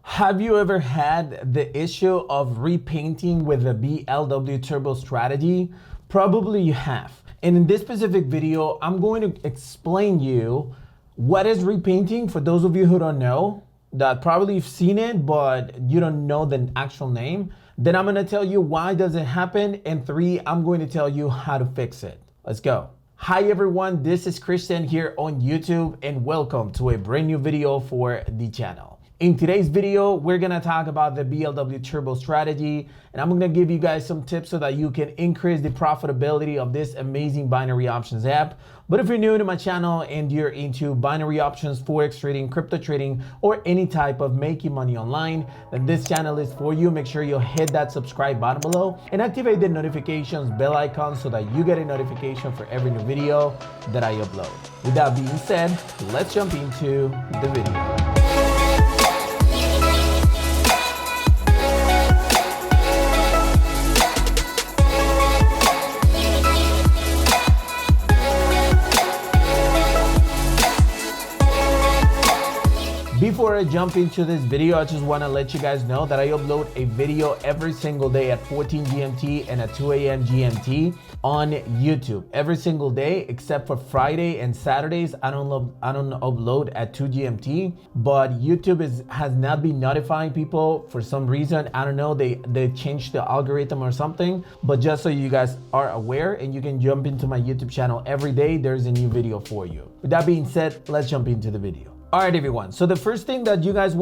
Have you ever had the issue of repainting with the BLW Turbo Strategy? Probably you have. And in this specific video, I'm going to explain you what is repainting for those of you who don't know, that probably you've seen it, but you don't know the actual name. Then I'm gonna tell you why does it happen, and 3, I'm going to tell you how to fix it. Let's go. Hi everyone, this is Christian here on YouTube, and welcome to a brand new video for the channel. In today's video, we're gonna talk about the BLW Turbo Strategy, and I'm gonna give you guys some tips so that you can increase the profitability of this amazing binary options app. But if you're new to my channel and you're into binary options, forex trading, crypto trading, or any type of making money online, then this channel is for you. Make sure you hit that subscribe button below and activate the notifications bell icon so that you get a notification for every new video that I upload. With that being said, let's jump into the video. Before I jump into this video, I just want to let you guys know that I upload a video every single day at 14 GMT and at 2 a.m. GMT on YouTube. Every single day except for Friday and Saturdays. I don't upload at 2 GMT, but YouTube has not been notifying people for some reason. I don't know, they changed the algorithm or something, but just so you guys are aware and you can jump into my YouTube channel every day, there's a new video for you. With that being said, let's jump into the video. All right, everyone. So the first thing that you guys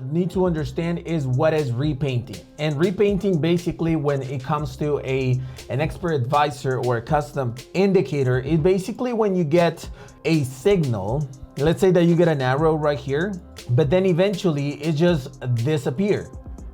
need to understand is what is repainting. And repainting, basically, when it comes to an expert advisor or a custom indicator, is basically when you get a signal. Let's say that you get an arrow right here, but then eventually it just disappears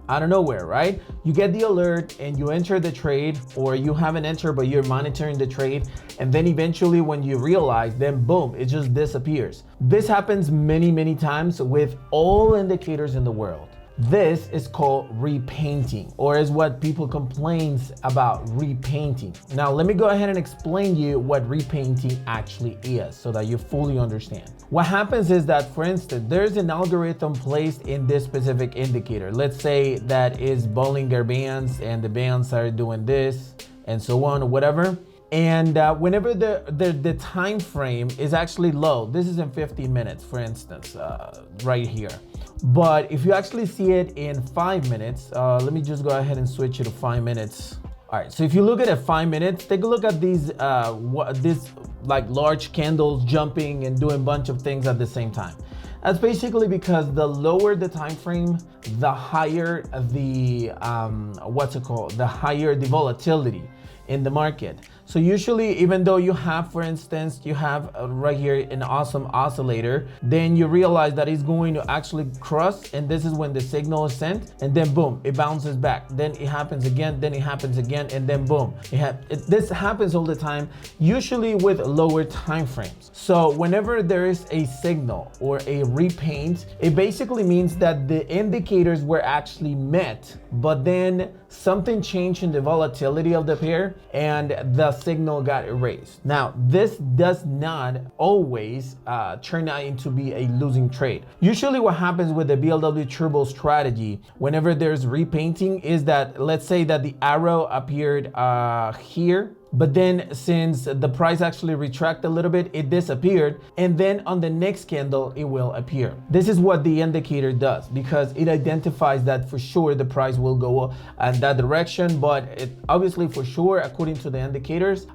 out of nowhere, right? You get the alert and you enter the trade, or you haven't entered but you're monitoring the trade, and then eventually when you realize, then boom, it just disappears. This happens many times with all indicators in the world. This is called repainting, or is what people complains about, repainting. Now let me go ahead and explain you what repainting actually is so that you fully understand. What happens is that, for instance, there's an algorithm placed in this specific indicator. Let's say that is Bollinger Bands, and the bands are doing this and so on or whatever. And whenever the time frame is actually low, this is in 15 minutes, for instance, right here. But if you actually see it in 5 minutes, let me just go ahead and switch it to 5 minutes. All right, so if you look at it 5 minutes, take a look at these this like large candles jumping and doing a bunch of things at the same time. That's basically because the lower the time frame, the higher the the higher the volatility in the market. So usually, even though you have, for instance, you have right here an awesome oscillator, then you realize that it's going to actually cross, and this is when the signal is sent, and then boom, it bounces back. Then it happens again, then it happens again, and then boom. This happens all the time, usually with lower time frames. So whenever there is a signal or a repaint, it basically means that the indicators were actually met, but then something changed in the volatility of the pair and the signal got erased. Now, this does not always turn out into be a losing trade. Usually what happens with the BLW Turbo Strategy, whenever there's repainting, is that, let's say that the arrow appeared here, but then since the price actually retracted a little bit, it disappeared, and then on the next candle it will appear. This is what the indicator does, because it identifies that for sure the price will go in that direction, but it obviously for sure, according to the indicators,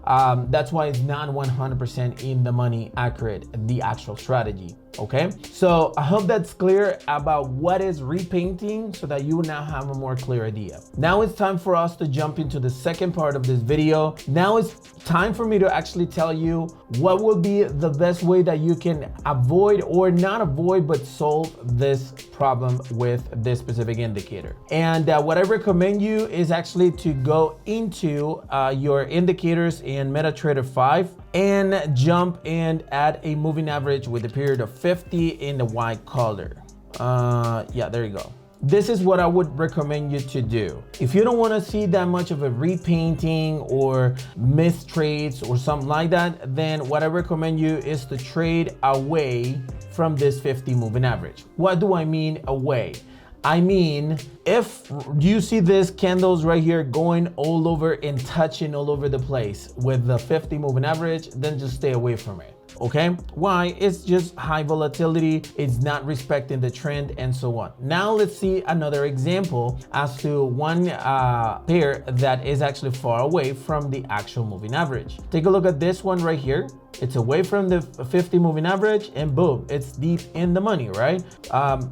that's why it's not 100% in the money accurate, the actual strategy. Okay, so I hope that's clear about what is repainting so that you now have a more clear idea. Now it's time for us to jump into the second part of this video. Now it's time for me to actually tell you what will be the best way that you can avoid, or not avoid, but solve this problem with this specific indicator. And what I recommend you is actually to go into your indicators in MetaTrader 5 and jump and add a moving average with a period of 50 in the white color. Yeah, there you go. This is what I would recommend you to do. If you don't want to see that much of a repainting or missed trades or something like that, then what I recommend you is to trade away from this 50 moving average. What do I mean away? I mean, if you see this candles right here going all over and touching all over the place with the 50 moving average, then just stay away from it. Okay, why? It's just high volatility, it's not respecting the trend, and so on. Now let's see another example as to one pair that is actually far away from the actual moving average. Take a look at this one right here. It's away from the 50 moving average, and boom, it's deep in the money, right?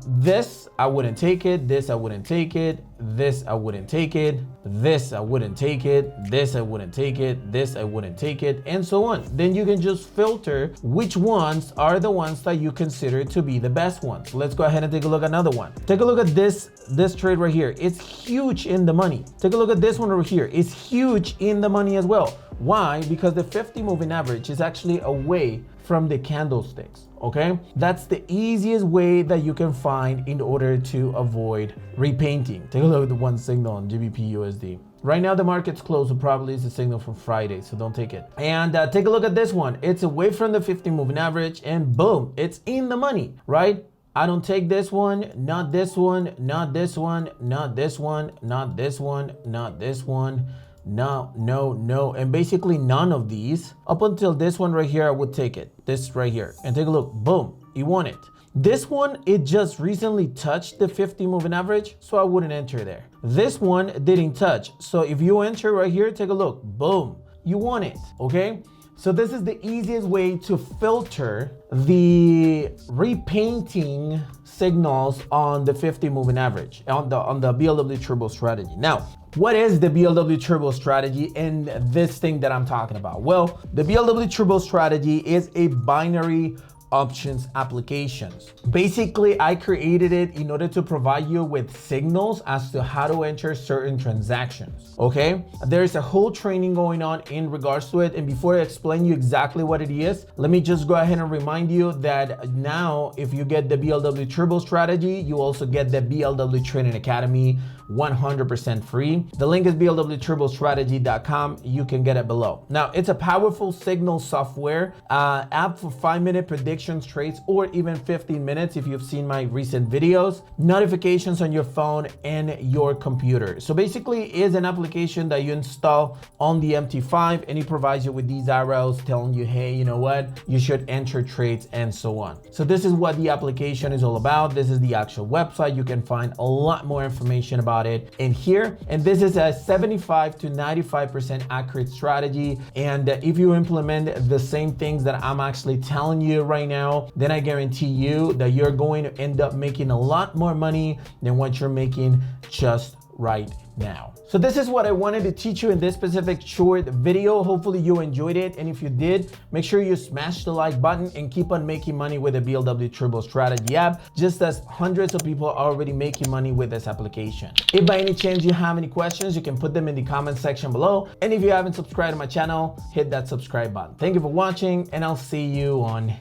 This I wouldn't take it, this I wouldn't take it, this I wouldn't take it, this I wouldn't take it, this I wouldn't take it, this I wouldn't take it, and so on. Then you can just filter which ones are the ones that you consider to be the best ones. Let's go ahead and take a look at another one. Take a look at this trade right here. It's huge in the money. Take a look at this one over here. It's huge in the money as well. Why? Because the 50 moving average is actually away from the candlesticks. Okay, that's the easiest way that you can find in order to avoid repainting. Take a look at the one signal on GBP USD. Right now the market's closed, so probably it's a signal from Friday, so don't take it. And take a look at this one. It's away from the 50 moving average, and boom, it's in the money, right? I don't take this one, not this one, not this one, not this one, not this one, not this one. No, no, no, and basically none of these. Up until this one right here, I would take it. This right here, and take a look, boom, you want it. This one, it just recently touched the 50 moving average, so I wouldn't enter there. This one didn't touch, so if you enter right here, take a look, boom, you want it, okay? So this is the easiest way to filter the repainting signals on the 50 moving average, on the BLW Turbo Strategy. Now, what is the BLW Turbo Strategy and this thing that I'm talking about? Well, the BLW Turbo Strategy is a binary options applications. Basically, I created it in order to provide you with signals as to how to enter certain transactions. Okay, there's a whole training going on in regards to it, and before I explain you exactly what it is, let me just go ahead and remind you that now if you get the BLW Turbo Strategy, you also get the BLW Training Academy 100% free. The link is blwturbostrategy.com. You can get it below. Now, it's a powerful signal software app for 5-minute predictions trades, or even 15 minutes if you've seen my recent videos, notifications on your phone and your computer. So basically, it is an application that you install on the MT5, and it provides you with these arrows telling you, hey, you know what, you should enter trades and so on. So this is what the application is all about. This is the actual website. You can find a lot more information about it in here, and this is a 75 to 95% accurate strategy. And if you implement the same things that I'm actually telling you right now, then I guarantee you that you're going to end up making a lot more money than what you're making just right now. So this is what I wanted to teach you in this specific short video. Hopefully you enjoyed it, and if you did, make sure you smash the like button and keep on making money with the BLW Turbo Strategy app, just as hundreds of people are already making money with this application. If by any chance you have any questions, you can put them in the comment section below, and if you haven't subscribed to my channel, hit that subscribe button. Thank you for watching, and I'll see you on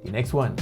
the next one.